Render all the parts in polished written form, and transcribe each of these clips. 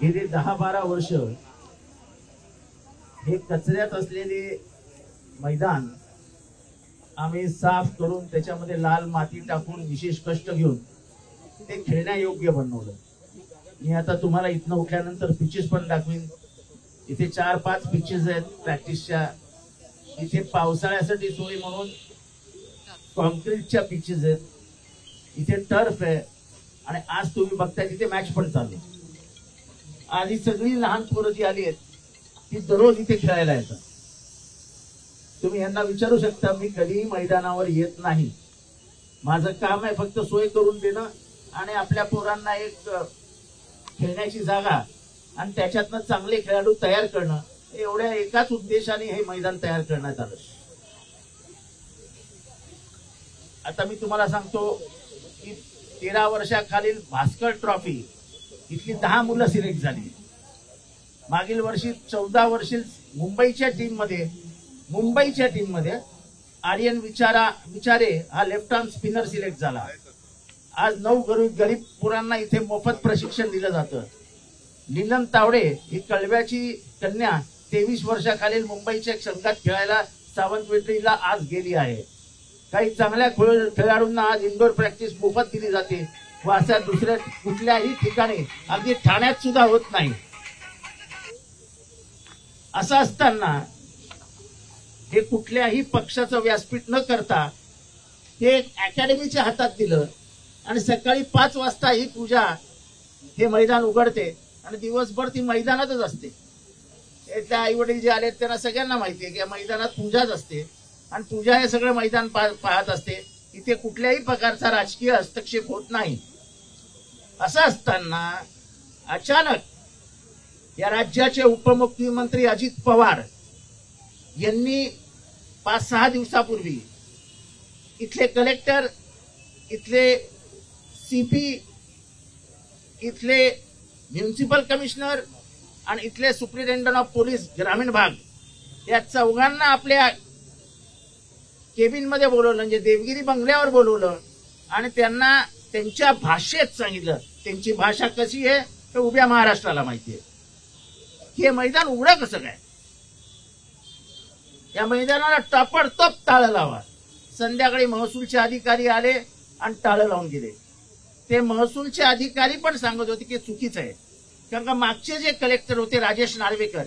गेली 10-12 वर्ष हे कचऱ्यात असलेले मैदान आम्ही साफ करून त्याच्यामध्ये लाल माती टाकून विशेष कष्ट घेऊन ते खेळण्यायोग्य बनवलं। मी आता तुम्हाला इथनं उठल्यानंतर पिचेस पण दाखवीन। इथे 4-5 पिचेस आहेत प्रॅक्टिसच्या। इथे पावसाळ्यासाठी सोय म्हणून कॉन्क्रीटच्या पिचेस आहेत। इथे टर्फ आहे आणि आज तुम्ही बघताय तिथे मॅच पण चालू आहे। आज ही सगळी लहान पोरं जी आली आहेत ती दररोज इथे खेळायला येतात। तुम्ही यांना विचारू शकता, मी कधीही मैदानावर येत नाही। माझं काम आहे फक्त सोय करून देणं आणि आपल्या पोरांना एक खेळण्याची जागा आणि त्याच्यातनं चांगले खेळाडू तयार करणं, एवढ्या एकाच उद्देशाने हे मैदान तयार करण्यात आलं। आता मी तुम्हाला सांगतो की 13 वर्षाखालील भास्कर ट्रॉफी इथली 10 मुलं सिलेक्ट झाली। मागील वर्षी 14 वर्षीय मुंबईच्या टीम मध्ये आर्यन विचारे हा लेफ्ट आर्म स्पिनर सिलेक्ट झाला। आज 9 गरीब पोरांना इथे मोफत प्रशिक्षण दिलं जातं। नीलम तावडे ही कळव्याची कन्या 23 वर्षाखालील मुंबईच्या संघात खेळायला सावंतवेटीला आज गेली आहे। काही चांगल्या खेळाडूंना आज इंडोर प्रॅक्टिस मोफत दिली जाते व अशा दुसऱ्या कुठल्याही ठिकाणी अगदी ठाण्यात सुद्धा होत नाही। असं असताना हे कुठल्याही पक्षाचं व्यासपीठ न करता हे अकॅडमीच्या हातात दिलं आणि सकाळी 5 वाजता ही पूजा हे मैदान उघडते आणि दिवसभर ती मैदानातच असते। त्या आई वडील जे आले त्यांना सगळ्यांना माहिती आहे की या मैदानात पूजाच असते आणि पूजा हे सगळं मैदान पाहत असते। इथे कुठल्याही प्रकारचा राजकीय हस्तक्षेप होत नाही। असं असताना अचानक या राज्याचे उपमुख्यमंत्री अजित पवार यांनी 5-6 दिवसापूर्वी इथले कलेक्टर, इथले सीपी, इथले म्युनिसिपल कमिशनर आणि इथले सुप्रिंटेंडंट ऑफ पोलीस ग्रामीण भाग या चौघांना आपल्या केबिन मध्ये बोलवलं, म्हणजे देवगिरी बंगल्यावर बोलवलं आणि त्यांना त्यांच्या भाषेत सांगितलं। त्यांची भाषा कशी आहे हे उभ्या महाराष्ट्राला माहिती आहे। हे मैदान उघडं कसं काय? या मैदानाला ताबडतोब टाळं लावा। संध्याकाळी महसूलचे अधिकारी आले आणि टाळं लावून गेले। ते महसूलचे अधिकारी पण सांगत होते की चुकीचं आहे, कारण का मागचे जे कलेक्टर होते राजेश नार्वेकर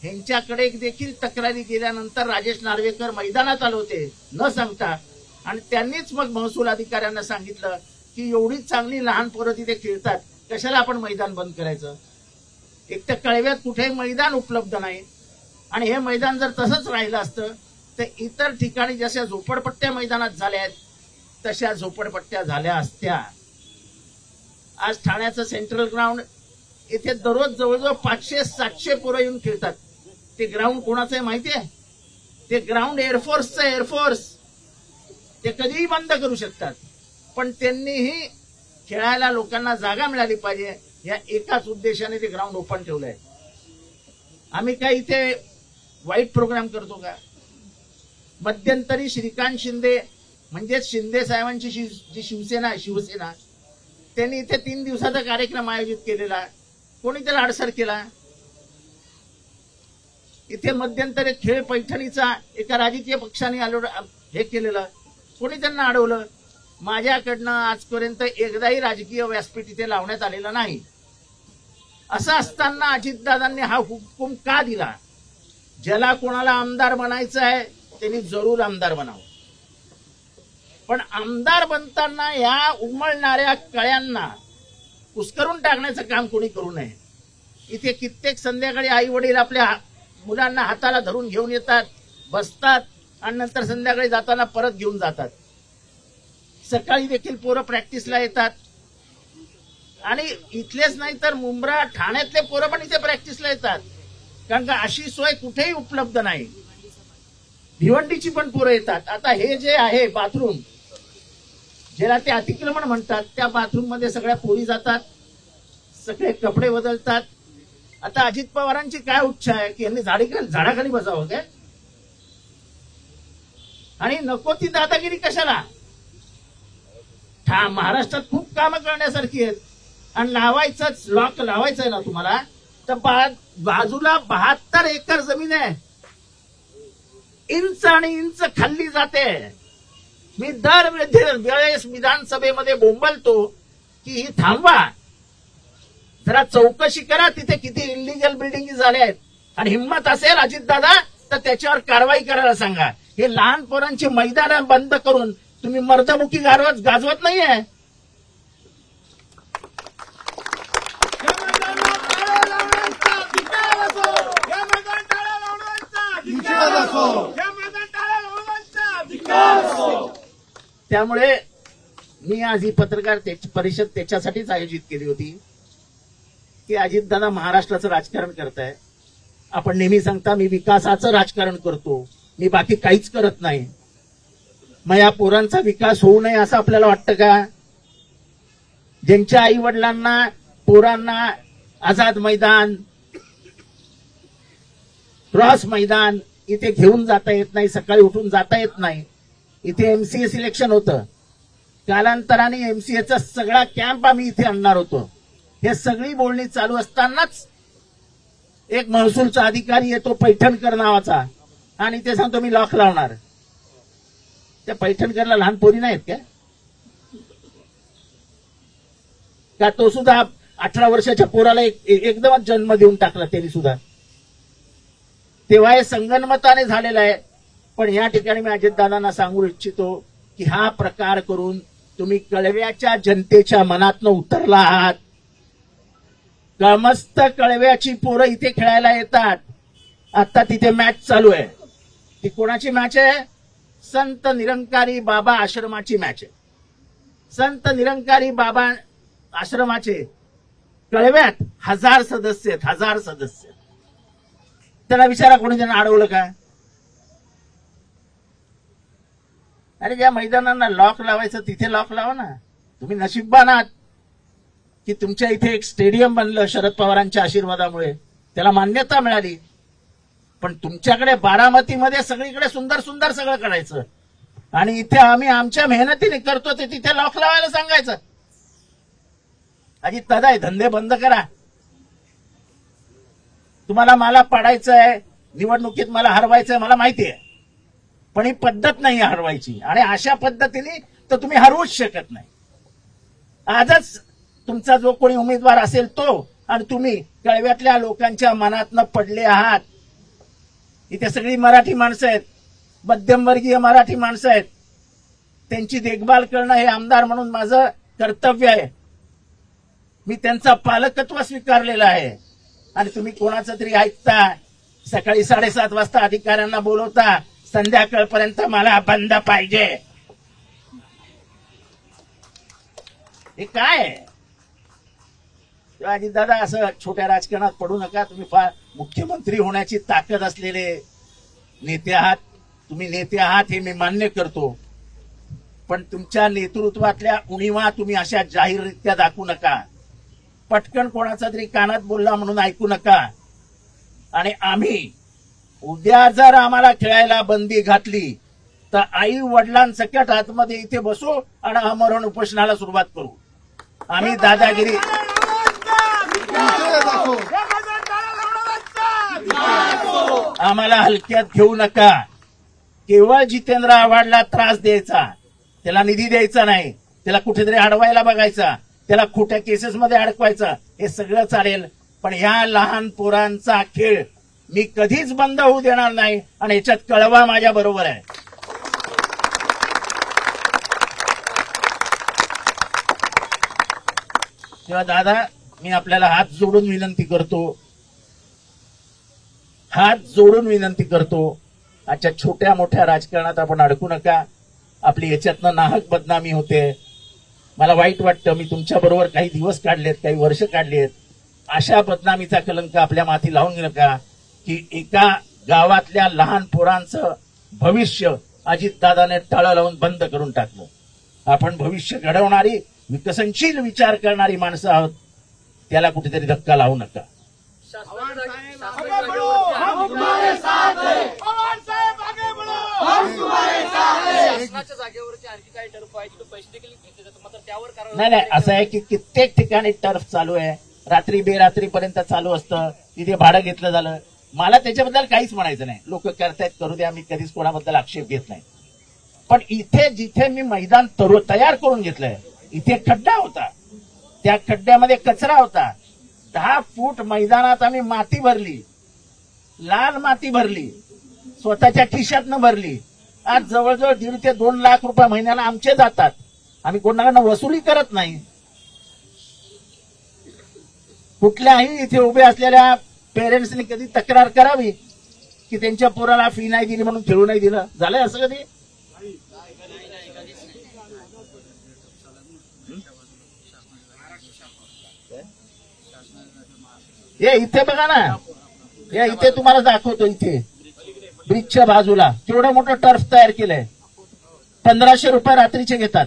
यांच्याकडे देखील तक्रारी गेल्यानंतर राजेश नार्वेकर मैदानात आले होते न सांगता आणि त्यांनीच मग महसूल अधिकाऱ्यांना सांगितलं की एवढी चांगली लहान पोरं तिथे खेळतात, कशाला आपण मैदान बंद करायचं? एक तर कळव्यात कुठेही मैदान उपलब्ध नाही आणि हे मैदान जर तसंच राहिलं असतं तर इतर ठिकाणी जशा झोपडपट्ट्या मैदानात झाल्या आहेत तशा झोपडपट्ट्या झाल्या असत्या। आज ठाण्याचं सेंट्रल ग्राउंड इथे दररोज जवळजवळ 500-700 पोरं येऊन खेळतात। ते ग्राउंड कोणाचं आहे माहिती आहे? ते ग्राउंड एअरफोर्सचं एअरफोर्स। ते कधीही बंद करू शकतात, पण त्यांनीही खेळायला लोकांना जागा मिळाली पाहिजे या एकाच उद्देशाने ते ग्राउंड ओपन ठेवलंय। आम्ही काय इथे वाईट प्रोग्राम करतो का? मध्यंतरी श्रीकांत शिंदे म्हणजेच शिंदे साहेबांची जी शिवसेना त्यांनी इथे 3 दिवसाचा कार्यक्रम आयोजित केलेला, कोणी त्याला अडसर केला? इथे मध्यंतरी खेळ पैठणीचा एका राजकीय पक्षाने हे केलेलं, कोणी त्यांना अडवलं? माझ्याकडनं आजपर्यंत एकदाही राजकीय व्यासपीठ इथे लावण्यात आलेलं नाही। असं असताना अजितदादांनी हा हुकूम का दिला? ज्याला कोणाला आमदार बनायचं आहे त्यांनी जरूर आमदार बनावं, पण आमदार बनताना या उमळणाऱ्या कळ्यांना कुस्करून टाकण्याचं काम कोणी करू नये। इथे कित्येक संध्याकाळी आई वडील आपल्या मुलांना हाताला धरून घेऊन येतात, बसतात आणि नंतर संध्याकाळी जाताना परत घेऊन जातात। सकाळी देखील पोरं प्रॅक्टिसला येतात आणि इथलेच नाही तर मुंब्रा ठाण्यातले पोरं पण इथे प्रॅक्टिसला येतात, कारण का अशी सोय कुठेही उपलब्ध नाही। भिवंडीची पण पोरं येतात। आता हे जे आहे बाथरूम, ज्याला ते अतिक्रमण म्हणतात, त्या बाथरूम मध्ये सगळ्या पोरी जातात, सगळे कपडे बदलतात। आता अजित पवारांची काय इच्छा आहे की यांनी झाडाखाली बसावं काय? आणि नको ती दादागिरी कशाला? महाराष्ट्रात खूप कामं करण्यासारखी आहेत, आणि लावायचंच, लॉक लावायचंय ना तुम्हाला, तर बाजूला 72 एकर जमीन आहे, इंच आणि इंच खाल्ली जाते. मी दर वेळेस विधानसभेमध्ये बोंबलतो की ही थांबवा, जरा चौकशी करा तिथे किती इलिगल बिल्डिंग झाल्या आहेत, आणि हिंमत असेल अजितदादा तर त्याच्यावर कारवाई करायला सांगा. हे लहान पोरांची मैदानं बंद करून तुम्ही मर्दमुखी गाजवत नाहीये. त्यामुळे मी आज ही पत्रकार परिषद त्याच्यासाठीच आयोजित केली होती की अजितदादा महाराष्ट्राचं राजकारण करताय. आपण नेहमी सांगता मी विकासाचं राजकारण करतो, मी बाकी काहीच करत नाही. मग या पोरांचा विकास होऊ नये असं आपल्याला वाटतं का? ज्यांच्या आई वडिलांना पोरांना आझाद मैदान, क्रॉस मैदान इथे घेऊन जाता येत नाही, सकाळी उठून जाता येत नाही. इथे एमसीए सिलेक्शन होतं, कालांतराने एमसीएचा सगळा कॅम्प आम्ही इथे आणणार होतो. हे सगळी बोलणी चालू असतानाच एक महसूलचा अधिकारी येतो पैठणकर नावाचा, आणि ते सांगतो मी लॉक लावणार. त्या पैठणकरला लहान पोरी नाहीत का? तो सुद्धा 18 वर्षाच्या पोराला एकदमच जन्म देऊन टाकला त्यांनी सुद्धा. तेव्हा हे संगनमताने झालेलं आहे. पण या ठिकाणी मी अजितदादांना सांगू इच्छितो की हा प्रकार करून तुम्ही कळव्याच्या जनतेच्या मनातनं उतरला आहात. मस्त कळव्याची पोरं इथे खेळायला येतात. आता तिथे मॅच चालू आहे. ती कोणाची मॅच आहे? संत निरंकारी बाबा आश्रमाची मॅच आहे. संत निरंकारी बाबा आश्रमाचे कळव्यात 1000 सदस्य आहेत, 1000 सदस्य. त्याला विचारा कोणी त्यांना अडवलं का? अरे ज्या मैदानांना लॉक लावायचं तिथे लॉक लावा ना. तुम्ही नशीबवान आहात की तुमच्या इथे एक स्टेडियम बनलं शरद पवारांच्या आशीर्वादामुळे, त्याला मान्यता मिळाली. पण तुमच्याकडे बारामतीमध्ये सगळीकडे सुंदर सुंदर सगळं करायचं, आणि इथे आम्ही आमच्या मेहनतीने करतो ते तिथे लॉक लावायला सांगायचं. अजित दादा हे धंदे बंद करा. तुम्हाला मला पाडायचंय, निवडणुकीत मला हरवायचंय, मला माहिती आहे. पण ही पद्धत नाही हरवायची, आणि अशा पद्धतीने तर तुम्ही हरवूच शकत नाही. आजच तुमचा जो कोणी उमेदवार असेल तो, आणि तुम्ही कळव्यातल्या लोकांच्या मनातनं पडले आहात. इथे सगळी मराठी माणसं आहेत, मध्यमवर्गीय मराठी माणसं आहेत. त्यांची देखभाल करणं हे आमदार म्हणून माझं कर्तव्य आहे. मी त्यांचा पालकत्व स्वीकारलेलं आहे. आणि तुम्ही कोणाचं तरी ऐकता, सकाळी 7:30 वाजता अधिकाऱ्यांना बोलवता, संध्याकाळपर्यंत मला बंद पाहिजे. हे काय आहे? अजितदादा असं छोट्या राजकारणात पडू नका. तुम्ही फार मुख्यमंत्री होण्याची ताकद असलेले नेते आहात. तुम्ही नेते आहात हे मी मान्य करतो. पण तुमच्या नेतृत्वातल्या उणीवा तुम्ही अशा जाहीररित्या दाखवू नका. पटकन कोणाचा तरी कानात बोलला म्हणून ऐकू नका. आणि आम्ही उद्या जर आम्हाला खेळायला बंदी घातली तर आई वडिलांसकट आतमध्ये इथे बसू आणि आमरण उपोषणाला सुरुवात करू. आम्ही दादागिरी आम्हाला हलक्यात घेऊ नका. केवळ जितेंद्र आव्हाडला त्रास द्यायचा, त्याला निधी द्यायचा नाही, त्याला कुठेतरी अडवायला बघायचा, त्याला खोट्या केसेसमध्ये अडकवायचं, हे सगळं चालेल. पण ह्या लहान पोरांचा खेळ मी कधीच बंद होऊ देणार नाही. आणि याच्यात कळवा माझ्या बरोबर आहे. तेव्हा दादा मी आपल्याला हात जोडून विनंती करतो, आजच्या छोट्या मोठ्या राजकारणात आपण अडकू नका. आपली याच्यातनं नाहक बदनामी होते. मला वाईट वाटतं. मी तुमच्या बरोबर काही दिवस काढलेत, काही वर्ष काढलेत. अशा बदनामीचा कलंक आपल्या माथी लावून नका की एका गावातल्या लहान पोरांचं भविष्य अजितदादाने टाळं लावून बंद करून टाकलं. आपण भविष्य घडवणारी, विकसनशील विचार करणारी माणसं आहोत. त्याला कुठेतरी धक्का लावू नका. शासनाच्या जागेवरती आणखी काही टर्फ आहे तिथे पैसे देखील घेतले जातात, मात्र त्यावर कारवाई नाही नाही, असं आहे की कित्येक ठिकाणी टर्फ चालू आहे, रात्री बेरात्रीपर्यंत चालू असतं, तिथे भाडं घेतलं झालं. मला त्याच्याबद्दल काहीच म्हणायचं नाही, लोक करतायत करू द्या, मी कधीच कोणाबद्दल आक्षेप घेत नाही. पण इथे जिथे मी मैदान तयार करून घेतलंय, इथे खड्डा होता, त्या खड्ड्यामध्ये कचरा होता. 10 फूट मैदानात आम्ही माती भरली, लाल माती भरली, स्वतःच्या खिशातनं भरली. आज जवळजवळ 1.5 ते 2 लाख रुपये महिन्याला आमचे जातात. आम्ही कोणाकडनं वसुली करत नाही. कुठल्याही इथे उभे असलेल्या पेरेंट्सनी कधी तक्रार करावी की त्यांच्या पोराला फी नाही दिली म्हणून खेळू नाही दिलं, झालंय असं कधी? हे इथे बघा ना, हे इथे तुम्हाला दाखवतो, इथे ब्रिजच्या बाजूला केवढं मोठं टर्फ तयार केलंय. 1500 रुपये रात्रीचे घेतात.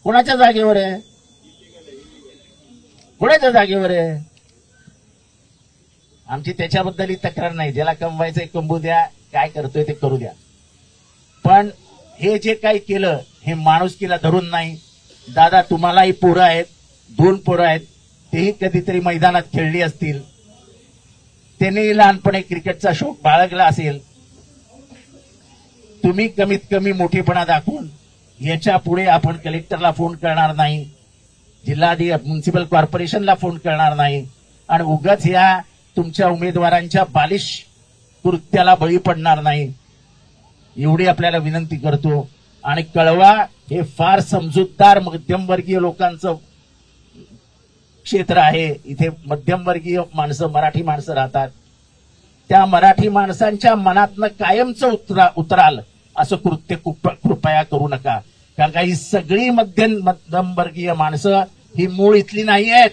कोणाच्या जागेवर आहे? कोणाच्या जागेवर आहे? आमची त्याच्याबद्दलही तक्रार नाही. ज्याला कमवायचंय कमवू द्या, काय करतोय ते करू द्या. पण हे जे काही केलं हे माणुसकीला धरून नाही. दादा, तुम्हालाही पोरं आहेत, 2 पोरं आहेत, तेही कधीतरी मैदानात खेळली असतील, त्यांनी लहानपणी क्रिकेटचा शौक बाळगला असेल. तुम्ही कमीत कमी मोठेपणा दाखवून याच्या पुढे आपण कलेक्टरला फोन करणार नाही, म्युन्सिपल कॉर्पोरेशनला फोन करणार नाही आणि उगाच या तुमच्या उमेदवारांच्या बालिश कृत्याला बळी पडणार नाही, एवढी आपल्याला विनंती करतो. आणि कळवा, हे फार समजूतदार मध्यमवर्गीय लोकांचं क्षेत्र आहे. इथे मध्यमवर्गीय माणसं, मराठी माणसं राहतात. त्या मराठी माणसांच्या मनातनं कायमचं उतराल असं कृत्य कृपया करू नका. कारण का ही सगळी मध्यमवर्गीय माणसं ही मूळ इथली नाही आहेत.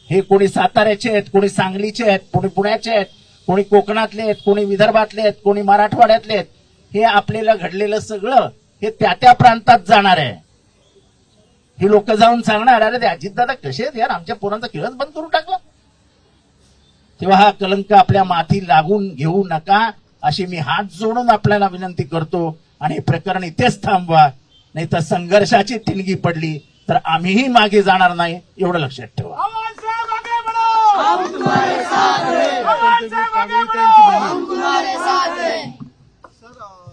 हे कोणी साताऱ्याचे आहेत, कोणी सांगलीचे आहेत, कोणी पुण्याचे आहेत, कोणी कोकणातले आहेत, कोणी विदर्भातले आहेत, कोणी मराठवाड्यातले आहेत. हे आपल्याला घडलेलं सगळं हे त्या प्रांतात जाणार आहे. ही लोक जाऊन सांगणार, अरे ते अजितदादा कसे आहेत यार, आमच्या पोरांचा खेळच बंद करून टाकला. तेव्हा हा कलंक आपल्या माथी लागून घेऊ नका अशी मी हात जोडून आपल्याला विनंती करतो. आणि हे प्रकरण इथेच थांबवा, नाही तर संघर्षाची ठिणगी पडली तर आम्हीही मागे जाणार नाही, एवढं लक्षात ठेवा.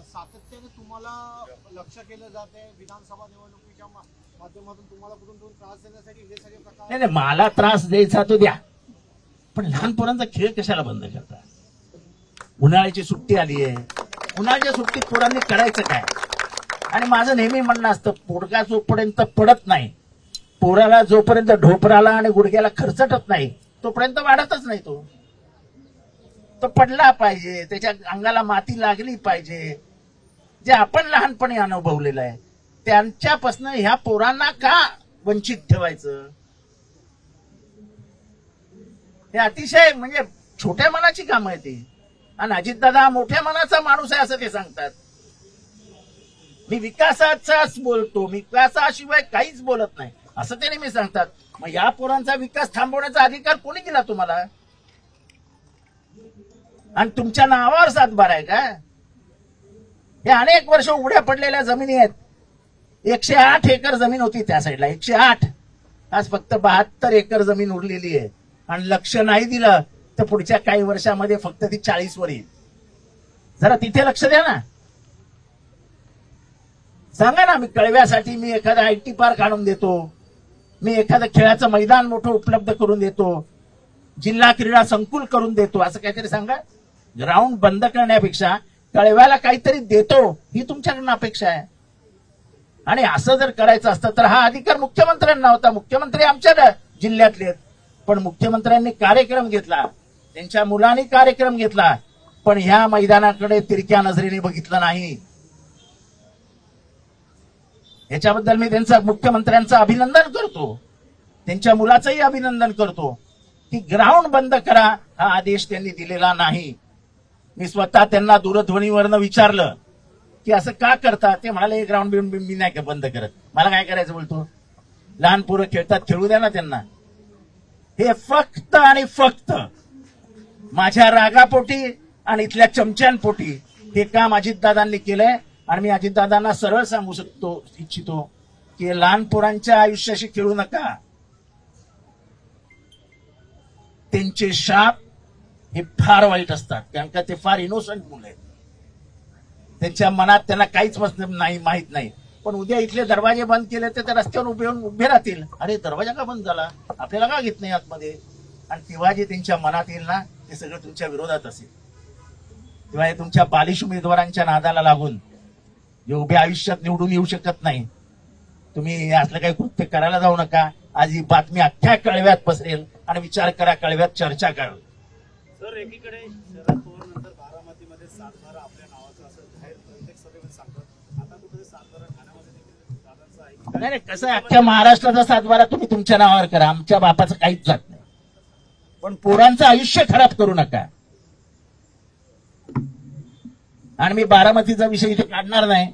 सातत्याने तुम्हाला लक्ष केलं जाते, विधानसभा निवडणुकीच्या माध्यमातून तुम्हाला कुठून त्रास देण्यासाठी हे सगळे प्रकार. नाही, मला त्रास द्यायचा तो द्या, पण लहान पोरांचा खेळ कशाला बंद करता? उन्हाळ्याची सुट्टी आली आहे, उन्हाळ्याच्या सुट्टीत पोरांनी करायचं काय? आणि माझं नेहमी म्हणणं असतं, पोरगा जोपर्यंत पडत नाही, पोराला जोपर्यंत ढोपराला आणि गुडघ्याला खर्चटत नाही तोपर्यंत वाढतच नाही. तो पडला पाहिजे, त्याच्या अंगाला माती लागली पाहिजे. जे आपण लहानपणी अनुभवलेलं आहे त्यांच्यापासून ह्या पोरांना का वंचित ठेवायचं? हे अतिशय म्हणजे छोट्या मनाची कामं आहे ती. आणि अजितदादा मोठ्या मनाचा माणूस आहे असं ते सांगतात. मी विकासाचाच बोलतो, विकासाशिवाय काहीच बोलत नाही असं ते नेहमी सांगतात. मग या पोरांचा विकास थांबवण्याचा अधिकार कोणी दिला तुम्हाला? आणि तुमच्या नावावर 7/12 आहे का? हे अनेक वर्ष उघड्या पडलेल्या जमिनी आहेत. 108 एकर जमीन होती त्या साईडला, 108. आज फक्त 72 एकर जमीन उरलेली आहे. आणि लक्ष नाही दिलं तर पुढच्या काही वर्षामध्ये फक्त ती 40 वर येईल. जरा तिथे लक्ष द्या ना. सांगा ना, मी कळव्यासाठी मी एखादा IT पार्क आणून देतो, मी एखादं खेळाचं मैदान मोठं उपलब्ध करून देतो, जिल्हा क्रीडा संकुल करून देतो, असं काहीतरी सांगा. ग्राउंड बंद करण्यापेक्षा कळव्याला काहीतरी देतो ही तुमच्याकडनं अपेक्षा आहे. आणि असं जर करायचं असतं तर हा अधिकार मुख्यमंत्र्यांना होता. मुख्यमंत्री आमच्या जिल्ह्यातले आहेत, पण मुख्यमंत्र्यांनी कार्यक्रम घेतला, त्यांच्या मुलांनी कार्यक्रम घेतला, पण ह्या मैदानाकडे तिरक्या नजरेने बघितलं नाही. याच्याबद्दल मी मुख्यमंत्र्यांचं अभिनंदन करतो, त्यांच्या मुलाचंही अभिनंदन करतो की ग्राउंड बंद करा हा आदेश त्यांनी दिलेला नाही. मी स्वतः त्यांना दूरध्वनीवरनं विचारलं की असं का करता? ते म्हणाले, हे ग्राउंड मी नाही का बंद करत, मला काय करायचं बोलतो, लहान पोरं खेळतात, खेळू द्या ना त्यांना. हे फक्त आणि फक्त माझ्या रागापोटी आणि इथल्या चमच्यांपोटी हे काम अजितदादांनी केलंय. आणि मी अजितदादांना सरळ सांगू इच्छितो की लहान पोरांच्या आयुष्याशी खेळू नका. त्यांचे शाप हे फार वाईट असतात, कारण का ते फार इनोसंट मुलं आहेत. त्यांच्या मनात त्यांना काहीच नाही, माहित नाही. पण उद्या इथले दरवाजे बंद केले तर ते रस्त्यावर उभे राहतील. अरे दरवाजा का बंद झाला, आपल्याला का घेत नाही आतमध्ये? आणि तेव्हा जे त्यांच्या मनात येईल ना, ते सगळं तुमच्या विरोधात असेल. तेव्हा हे तुमच्या बालिश उमेदवारांच्या नादाला लागून जे उभ्या आयुष्यात निवडून येऊ शकत नाही, तुम्ही असलं काही कृत्य करायला जाऊ नका. आज ही बातमी अख्ख्या कळव्यात पसरेल आणि विचार करा, कळव्यात चर्चा करा. सर, एकीकडे शरद पवार नंतर बारामतीमध्ये सातबारा आपल्या नावाचं असं जाहीर प्रत्येक सभेमध्ये सांगतात. आता कुठे सातबारा ठाण्यामध्ये देखील दादांचं आहे. नाही कसं आहे, अख्ख्या महाराष्ट्राचा सातबारा तुम्ही तुमच्या नावावर करा, आमच्या बापाचं काहीच जात नाही. पण पोरांचं आयुष्य खराब करू नका. आणि मी बारामतीचा विषय इथे काढणार नाही.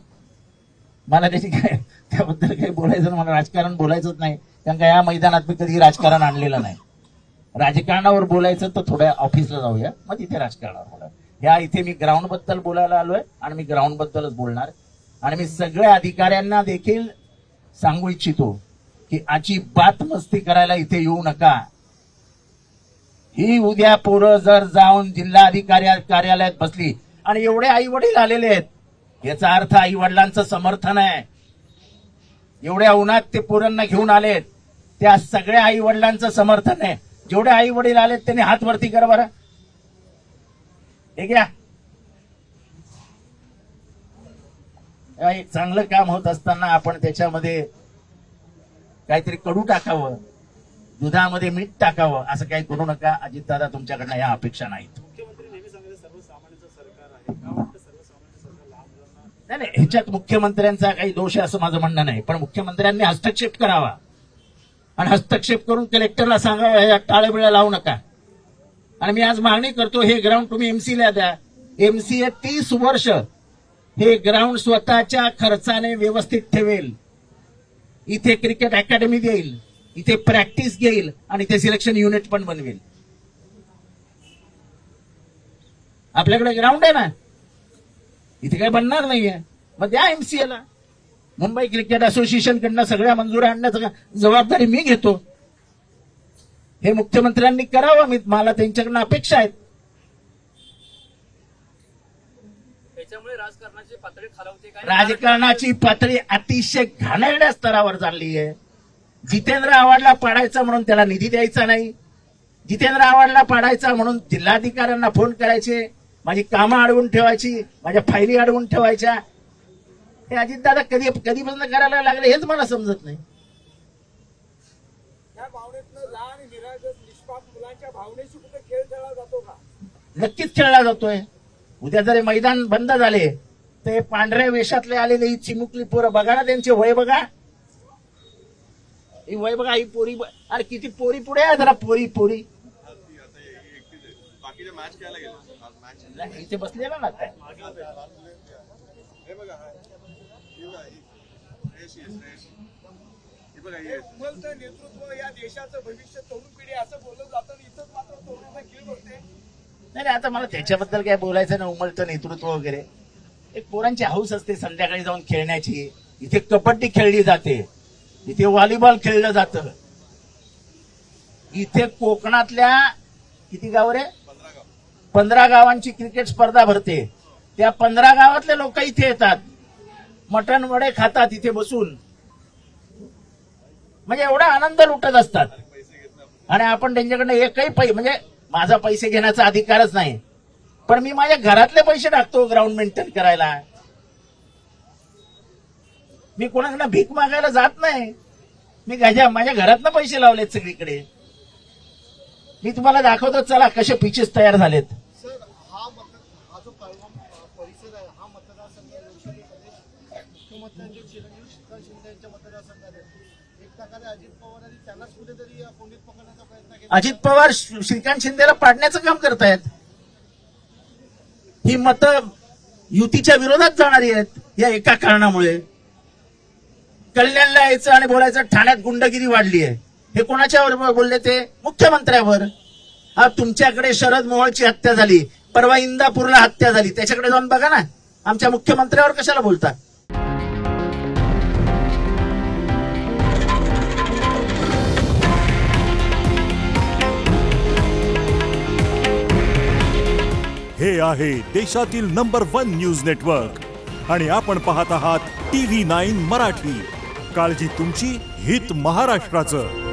मला त्याबद्दल काही बोलायचं, मला राजकारण बोलायचंच नाही, कारण का या मैदानात मी कधी राजकारण आणलेलं नाही. राजकारणावर बोलायचं तर थोड्या ऑफिसला जाऊया, मग तिथे राजकारणावर बोला. या इथे मी ग्राउंड बद्दल बोलायला आलोय आणि मी ग्राउंड बद्दलच बोलणार. आणि मी सगळ्या अधिकाऱ्यांना देखील सांगू इच्छितो की अजिबात मस्ती करायला इथे येऊ नका. ही उद्या पोरं जर जाऊन जिल्हाधिकारी कार्यालयात बसली आणि एवढे आई वडील आलेले आहेत, याचा अर्थ आई वडिलांचं समर्थन आहे. एवढ्या उन्हात ते पोरांना घेऊन आलेत, त्या सगळ्या आई वडिलांचं समर्थन आहे. जेवढे आई वडील आलेत त्यांनी हात वरती करा बरं. हे घ्या. एक चांगलं काम होत असताना आपण त्याच्यामध्ये काहीतरी कडू टाकावं, दुधामध्ये मीठ टाकावं, असं काही करू नका. अजितदादा, तुमच्याकडनं या अपेक्षा नाहीत. मुख्यमंत्री नेहमी सांगितलं सर्वसामान्यांचं सरकार आहे. का वाटतं सर्वसामान्य सरकार लहान मुलांना? नाही, ह्याच्यात मुख्यमंत्र्यांचा काही दोष आहे असं माझं म्हणणं नाही. पण मुख्यमंत्र्यांनी हस्तक्षेप करावा आणि हस्तक्षेप करून कलेक्टरला सांगावं ह्या टाळेबिळा लावू नका. आणि मी आज मागणी करतो, हे ग्राउंड तुम्ही एमसीला द्या. एमसीए 30 वर्ष हे ग्राउंड स्वतःच्या खर्चाने व्यवस्थित ठेवेल. इथे क्रिकेट अकॅडमी देईल, इथे प्रॅक्टिस घेईल आणि इथे सिलेक्शन युनिट पण बनवेल. आपल्याकडे ग्राउंड आहे ना, इथे काही बनणार नाहीये, मग द्या एमसीएला. मुंबई क्रिकेट असोसिएशन कडनं सगळ्या मंजुऱ्या आणण्याची जबाबदारी मी घेतो. हे मुख्यमंत्र्यांनी करावं, मला त्यांच्याकडनं अपेक्षा आहेत. त्याच्यामुळे राजकारणाची पातळी खालावते काय? राजकारणाची पातळी अतिशय घाणेरड्या स्तरावर चालली आहे. जितेंद्र आव्हाडला पाडायचा म्हणून त्याला निधी द्यायचा नाही. जितेंद्र आव्हाडला पाडायचा म्हणून जिल्हाधिकाऱ्यांना फोन करायचे, माझी कामं अडवून ठेवायची, माझ्या फायली अडवून ठेवायच्या. हे अजितदादा कधीपासून करायला लागले हेच मला समजत नाही. या भावनेतनं लहान निरागस निष्पाप मुलांच्या भावनेशी कुठे खेळ खेळला जातो का? नक्कीच खेळला जातोय. उद्या जर मैदान बंद झाले तर पांढऱ्या वेशातले आलेले ही चिमुकली पोरं बघा ना, त्यांचे वय बघा, ही वय बघा, ही पोरी. अरे किती पोरी पुढे आहे, जरा पोरी बाकीचे मॅच खेळायला गेले. इथे बसलेला ना काय. उमलतं नेतृत्व, या देशाचं भविष्य, तरुण पिढी असं बोललं जातं, इथंच मात्र तरुणांना कीळ बसते. नाही, आता मला त्याच्याबद्दल काय बोलायचं ना, उमलतं नेतृत्व वगैरे. एक पोरांची हौस असते संध्याकाळी जाऊन खेळण्याची. इथे कबड्डी खेळली जाते, इथे व्हॉलीबॉल खेळलं जातं. इथे कोकणातल्या किती गाव रे, 15 गावांची क्रिकेट स्पर्धा भरते. त्या 15 गावातले लोक इथे येतात, मटण वडे खातात इथे बसून, म्हणजे एवढा आनंद लुटत असतात. आणि आपण त्यांच्याकडनं एकही म्हणजे माझा पैसे घेण्याचा अधिकारच नाही, पण मी माझ्या घरातले पैसे टाकतो ग्राउंड मेंटेन करायला. मी कोणाकडनं भीक मागायला जात नाही. मी माझ्या घरातनं पैसे लावलेत सगळीकडे. मी तुम्हाला दाखवतो, चला कसे पिचेस तयार झालेत. सर, हा जो कळवा परिसर आहे, हा मतदारसंघ लोकसभेमध्ये मुख्यमंत्र्यांचे चिरंजीव श्रीकांत शिंदे यांच्या मतदारसंघात आहे. एक प्रकारे अजित पवारांनी त्यांनाच कुठेतरी कोंडीत पकडण्याचा प्रयत्न केला. अजित पवार श्रीकांत शिंदेला पाडण्याचं काम करतायत. ही मतं युतीच्या विरोधात जाणारी आहेत या एका कारणामुळे. कल्याणला यायचं आणि बोलायचं ठाण्यात गुंडगिरी वाढली आहे. हे कोणाच्यावर बोलले? ते मुख्यमंत्र्यावर. हा, तुमच्याकडे शरद मोहोळची हत्या झाली, परवा इंदापूरला हत्या झाली, त्याच्याकडे जाऊन बघा ना. आमच्या मुख्यमंत्र्यावर कशाला बोलता? हे आहे देशातील नंबर 1 न्यूज नेटवर्क आणि आपण पाहत आहात TV9 मराठी. काळजी तुमची, हित महाराष्ट्राचं.